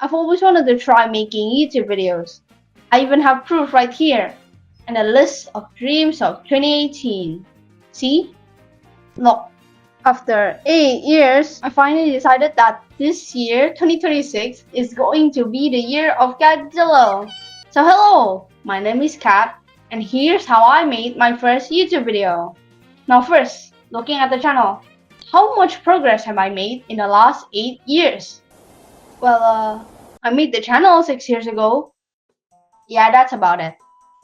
I've always wanted to try making YouTube videos. I even have proof right here and a list of dreams of 2018. See? Look, after 8 years, I finally decided that this year, 2026, is going to be the year of Godzilla. So hello, my name is Kat, and here's how I made my first YouTube video. Now first, looking at the channel, how much progress have I made in the last 8 years? Well, I made the channel 6 years ago. Yeah, that's about it.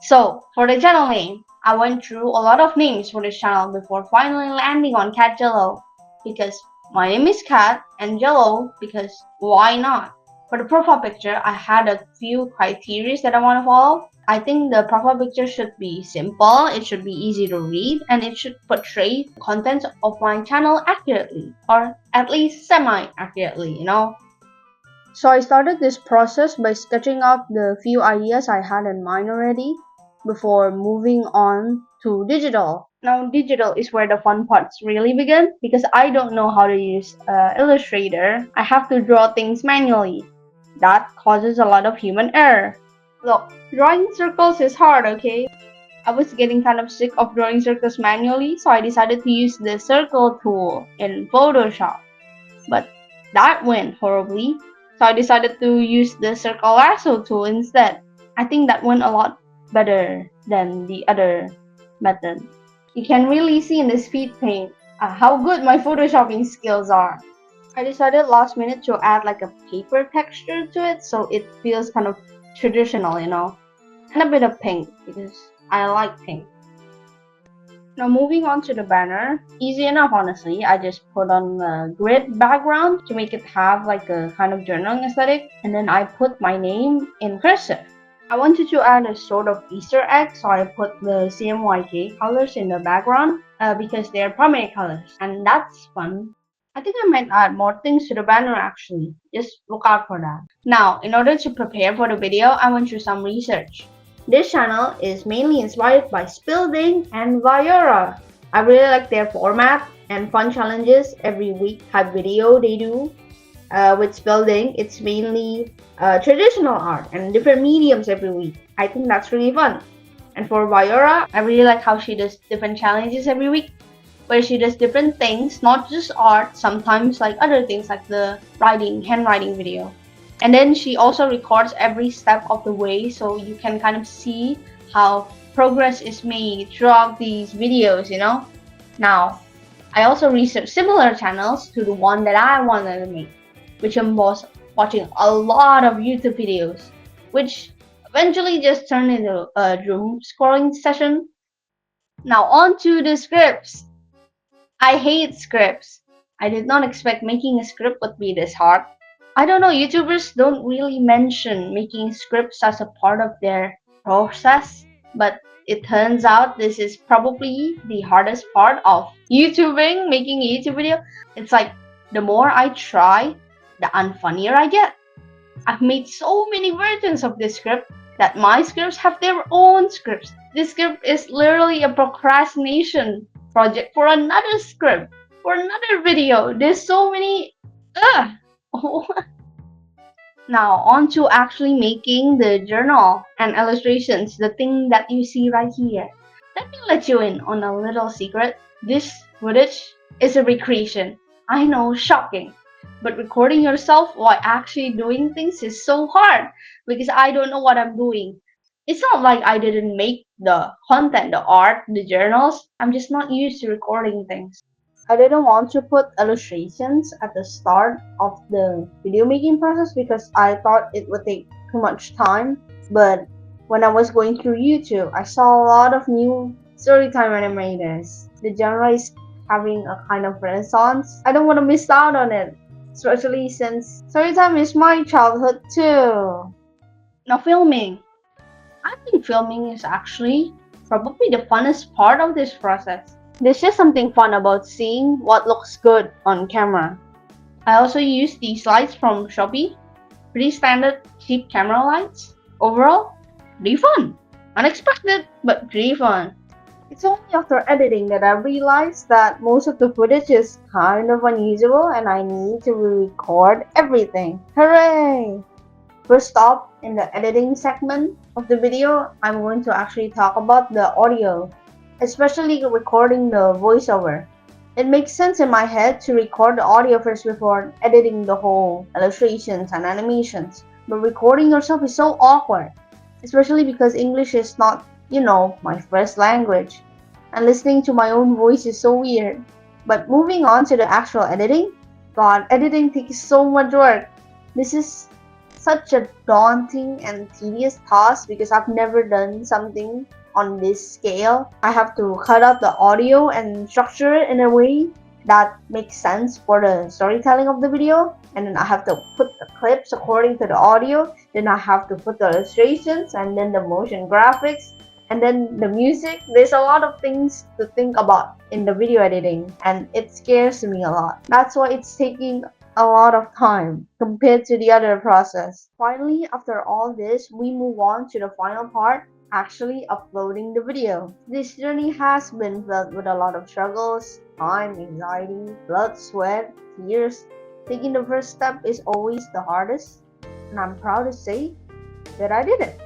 So, for the channel name, I went through a lot of names for this channel before finally landing on Cat Jello. Because my name is Cat and Jello because why not? For the profile picture, I had a few criteria that I want to follow. I think the profile picture should be simple, it should be easy to read, and it should portray the contents of my channel accurately, or at least semi-accurately, So I started this process by sketching out the few ideas I had in mind already before moving on to digital. Now digital is where the fun parts really begin because I don't know how to use Illustrator. I have to draw things manually. That causes a lot of human error. Look, drawing circles is hard, okay? I was getting kind of sick of drawing circles manually, so I decided to use the circle tool in Photoshop. But that went horribly. So I decided to use the circle lasso tool instead. I think that went a lot better than the other method. You can really see in the speed paint how good my photoshopping skills are. I decided last minute to add like a paper texture to it so it feels kind of traditional, and a bit of pink because I like pink. Now moving on to the banner, easy enough honestly. I just put on a grid background to make it have like a kind of journaling aesthetic, and then I put my name in cursive. I wanted to add a sort of Easter egg, so I put the CMYK colors in the background because they're primary colors, and that's fun. I think I might add more things to the banner actually. Just look out for that. Now, in order to prepare for the video, I went through some research. This channel is mainly inspired by Spilding and Viora. I really like their format and fun challenges every week type video they do. With Spilding, it's mainly traditional art and different mediums every week. I think that's really fun. And for Viora, I really like how she does different challenges every week, where she does different things, not just art, sometimes like other things like the handwriting video. And then she also records every step of the way so you can kind of see how progress is made throughout these videos, Now, I also researched similar channels to the one that I wanted to make, which involves watching a lot of YouTube videos, which eventually just turned into a doom scrolling session. Now on to the scripts. I hate scripts. I did not expect making a script would be this hard. I don't know, YouTubers don't really mention making scripts as a part of their process, but it turns out this is probably the hardest part of YouTubing, making a YouTube video. It's like the more I try, the unfunnier I get. I've made so many versions of this script that my scripts have their own scripts. This script is literally a procrastination project for another script, for another video. There's so many. Ugh. Now on to actually making the journal and illustrations, the thing that you see right here. Let me let you in on a little secret. This footage is a recreation. I know, shocking. But recording yourself while actually doing things is so hard because I don't know what I'm doing. It's not like I didn't make the content, the art, the journals. I'm just not used to recording things. I didn't want to put illustrations at the start of the video making process because I thought it would take too much time. But when I was going through YouTube, I saw a lot of new Storytime animators. The genre is having a kind of renaissance. I don't want to miss out on it, especially since Storytime is my childhood too. Now filming. I think filming is actually probably the funnest part of this process. There's just something fun about seeing what looks good on camera. I also use these lights from Shopee. Pretty standard cheap camera lights. Overall, pretty fun. Unexpected, but pretty fun. It's only after editing that I realized that most of the footage is kind of unusable and I need to re-record everything. Hooray! first up, in the editing segment of the video, I'm going to actually talk about the audio, especially recording the voiceover. It makes sense in my head to record the audio first before editing the whole illustrations and animations. But recording yourself is so awkward, especially because English is not, my first language. And listening to my own voice is so weird. But moving on to the actual editing, God, editing takes so much work. This is such a daunting and tedious task because I've never done something on this scale. I have to cut out the audio and structure it in a way that makes sense for the storytelling of the video, and then I have to put the clips according to the audio, then I have to put the illustrations and then the motion graphics and then the music. There's a lot of things to think about in the video editing, and it scares me a lot. That's why it's taking a lot of time compared to the other process. Finally, after all this, we move on to the final part, actually uploading the video. This journey has been filled with a lot of struggles, time, anxiety, blood, sweat, tears. Taking the first step is always the hardest, and I'm proud to say that I did it.